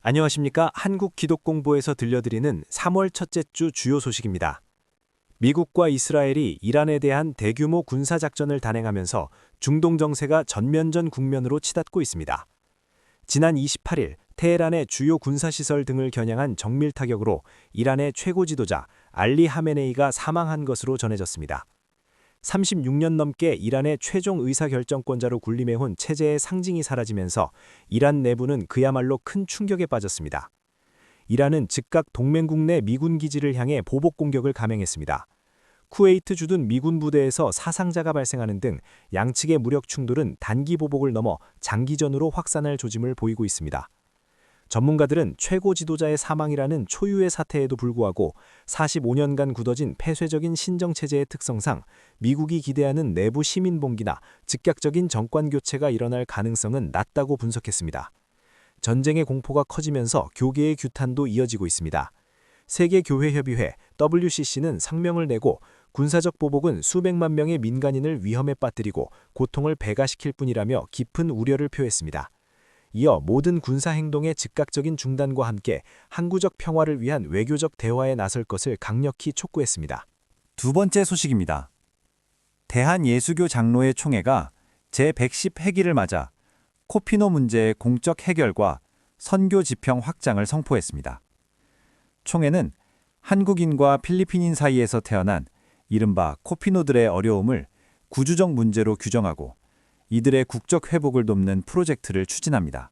안녕하십니까? 한국기독공보에서 들려드리는 3월 첫째 주 주요 소식입니다. 미국과 이스라엘이 이란에 대한 대규모 군사작전을 단행하면서 중동 정세가 전면전 국면으로 치닫고 있습니다. 지난 28일 테헤란의 주요 군사시설 등을 겨냥한 정밀 타격으로 이란의 최고 지도자 알리 하메네이가 사망한 것으로 전해졌습니다. 36년 넘게 이란의 최종 의사결정권자로 군림해온 체제의 상징이 사라지면서 이란 내부는 그야말로 큰 충격에 빠졌습니다. 이란은 즉각 동맹국 내 미군 기지를 향해 보복 공격을 감행했습니다. 쿠웨이트 주둔 미군 부대에서 사상자가 발생하는 등 양측의 무력 충돌은 단기 보복을 넘어 장기전으로 확산할 조짐을 보이고 있습니다. 전문가들은 최고 지도자의 사망이라는 초유의 사태에도 불구하고 45년간 굳어진 폐쇄적인 신정체제의 특성상 미국이 기대하는 내부 시민 봉기나 즉각적인 정권 교체가 일어날 가능성은 낮다고 분석했습니다. 전쟁의 공포가 커지면서 교계의 규탄도 이어지고 있습니다. 세계교회협의회 WCC는 성명을 내고 군사적 보복은 수백만 명의 민간인을 위험에 빠뜨리고 고통을 배가시킬 뿐이라며 깊은 우려를 표했습니다. 이어 모든 군사 행동의 즉각적인 중단과 함께 항구적 평화를 위한 외교적 대화에 나설 것을 강력히 촉구했습니다. 두 번째 소식입니다. 대한예수교 장로회 총회가 제110 회기를 맞아 코피노 문제의 공적 해결과 선교 지평 확장을 선포했습니다. 총회는 한국인과 필리핀인 사이에서 태어난 이른바 코피노들의 어려움을 구주적 문제로 규정하고 이들의 국적 회복을 돕는 프로젝트를 추진합니다.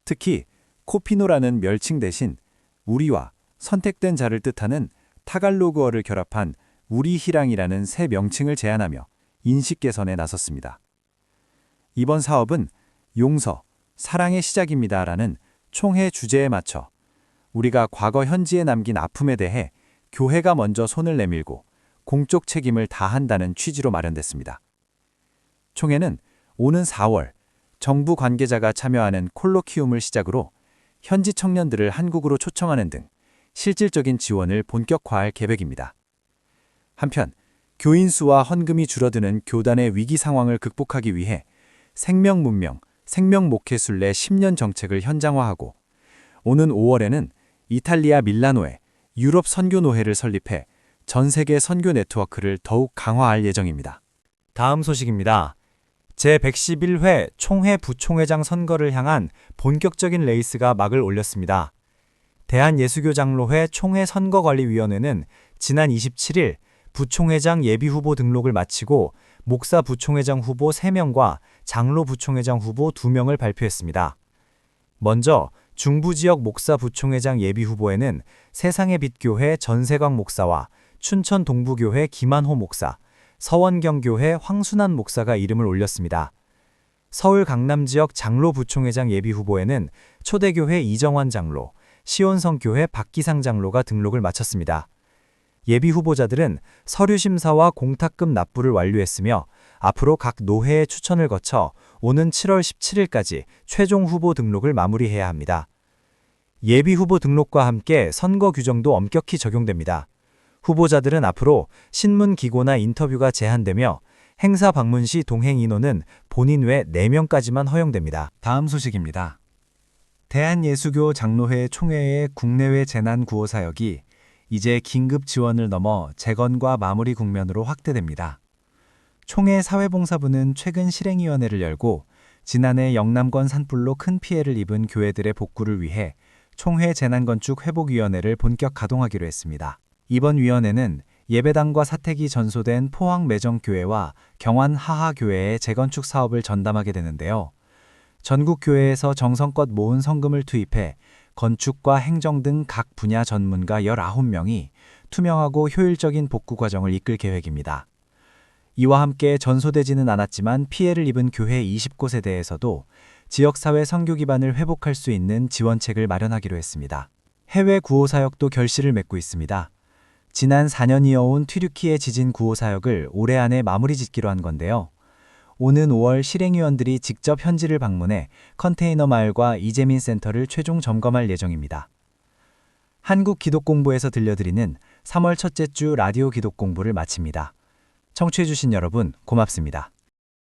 특히 코피노라는 멸칭 대신 우리와 선택된 자를 뜻하는 타갈로그어를 결합한 우리희랑이라는 새 명칭을 제안하며 인식 개선에 나섰습니다. 이번 사업은 용서, 사랑의 시작입니다라는 총회 주제에 맞춰 우리가 과거 현지에 남긴 아픔에 대해 교회가 먼저 손을 내밀고 공적 책임을 다한다는 취지로 마련됐습니다. 총회는 오는 4월 정부 관계자가 참여하는 콜로키움을 시작으로 현지 청년들을 한국으로 초청하는 등 실질적인 지원을 본격화할 계획입니다. 한편 교인 수와 헌금이 줄어드는 교단의 위기 상황을 극복하기 위해 생명문명, 생명목회순례 10년 정책을 현장화하고 오는 5월에는 이탈리아 밀라노에 유럽 선교노회를 설립해 전 세계 선교 네트워크를 더욱 강화할 예정입니다. 다음 소식입니다. 제111회 총회 부총회장 선거를 향한 본격적인 레이스가 막을 올렸습니다. 대한예수교장로회 총회선거관리위원회는 지난 27일 부총회장 예비후보 등록을 마치고 목사 부총회장 후보 3명과 장로 부총회장 후보 2명을 발표했습니다. 먼저 중부지역 목사 부총회장 예비후보에는 세상의 빛교회 전세광 목사와 춘천 동부교회 김한호 목사, 서원경교회 황순환 목사가 이름을 올렸습니다. 서울 강남지역 장로 부총회장 예비후보에는 초대교회 이정환 장로, 시온성교회 박기상 장로가 등록을 마쳤습니다. 예비후보자들은 서류심사와 공탁금 납부를 완료했으며 앞으로 각 노회의 추천을 거쳐 오는 7월 17일까지 최종 후보 등록을 마무리해야 합니다. 예비후보 등록과 함께 선거 규정도 엄격히 적용됩니다. 후보자들은 앞으로 신문 기고나 인터뷰가 제한되며 행사 방문 시 동행 인원은 본인 외 4명까지만 허용됩니다. 다음 소식입니다. 대한예수교 장로회 총회의 국내외 재난 구호 사역이 이제 긴급 지원을 넘어 재건과 마무리 국면으로 확대됩니다. 총회 사회봉사부는 최근 실행위원회를 열고 지난해 영남권 산불로 큰 피해를 입은 교회들의 복구를 위해 총회 재난건축 회복위원회를 본격 가동하기로 했습니다. 이번 위원회는 예배당과 사택이 전소된 포항 매정교회와 경환 하하교회의 재건축 사업을 전담하게 되는데요. 전국 교회에서 정성껏 모은 성금을 투입해 건축과 행정 등 각 분야 전문가 19명이 투명하고 효율적인 복구 과정을 이끌 계획입니다. 이와 함께 전소되지는 않았지만 피해를 입은 교회 20곳에 대해서도 지역사회 선교 기반을 회복할 수 있는 지원책을 마련하기로 했습니다. 해외 구호 사역도 결실을 맺고 있습니다. 지난 4년 이어온 튀르키예 지진 구호 사역을 올해 안에 마무리 짓기로 한 건데요. 오는 5월 실행위원들이 직접 현지를 방문해 컨테이너 마을과 이재민 센터를 최종 점검할 예정입니다. 한국기독공보에서 들려드리는 3월 첫째 주 라디오 기독공부를 마칩니다. 청취해주신 여러분 고맙습니다.